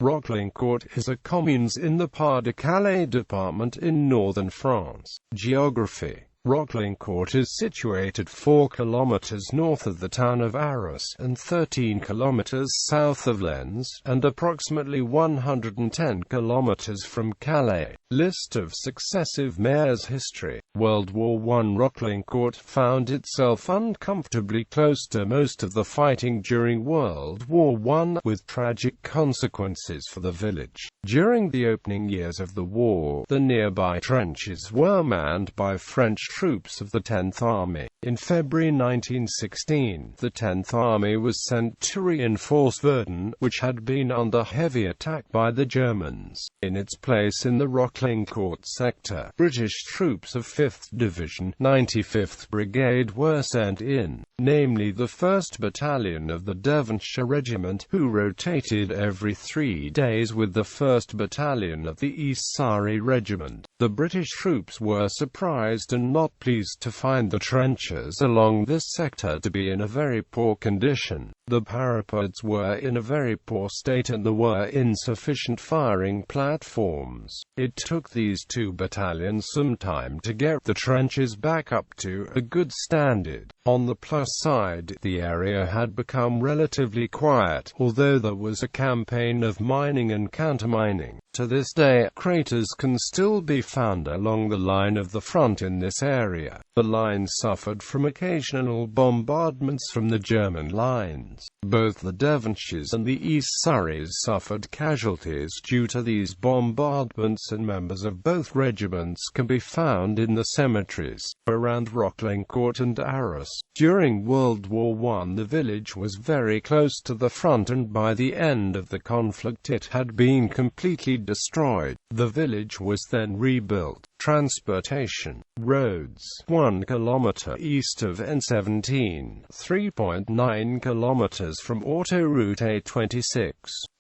Roclincourt is a commune in the Pas-de-Calais department in northern France. Geography: Roclincourt is situated 4 kilometers north of the town of Arras, and 13 kilometers south of Lens, and approximately 110 kilometers from Calais. List of successive mayors. History: World War I. Roclincourt found itself uncomfortably close to most of the fighting during World War I, with tragic consequences for the village. During the opening years of the war, the nearby trenches were manned by French troops of the 10th Army. In February 1916, the 10th Army was sent to reinforce Verdun, which had been under heavy attack by the Germans. In its place in the Roclincourt sector, British troops of 5th Division, 95th Brigade were sent in, namely the 1st Battalion of the Devonshire Regiment, who rotated every 3 days with the 1st Battalion of the East Surrey Regiment. The British troops were surprised and not pleased to find the trenches along this sector to be in a very poor condition. The parapets were in a very poor state and there were insufficient firing platforms. It took these 2 battalions some time to get the trenches back up to a good standard. On the plus side, the area had become relatively quiet, although there was a campaign of mining and countermining. To this day, craters can still be found along the line of the front in this area. The line suffered from occasional bombardments from the German lines. Both the Devonshires and the East Surreys suffered casualties due to these bombardments, and members of both regiments can be found in the cemeteries around Roclincourt and Arras. During World War I, the village was very close to the front, and by the end of the conflict it had been completely destroyed. The village was then rebuilt. Transportation: roads, 1 kilometer east of N17, 3.9 kilometers from autoroute A26,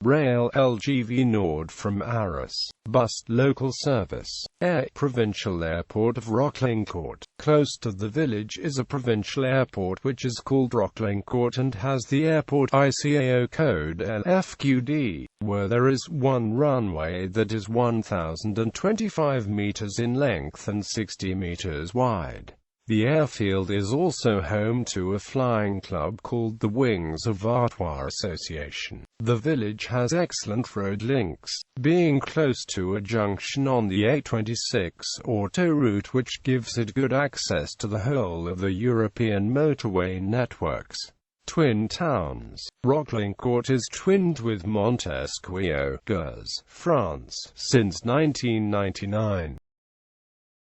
rail LGV Nord from Arras, bus local service, air provincial airport of Roclincourt. Close to the village is a provincial airport which is called Roclincourt and has the airport ICAO code LFQD, where there is one runway that is 1,025 meters in length and 60 meters wide. The airfield is also home to a flying club called the Wings of Artois Association. The village has excellent road links, being close to a junction on the A26 autoroute which gives it good access to the whole of the European motorway networks. Twin towns: Roclincourt is twinned with Montesquieu, Gers, France, since 1999.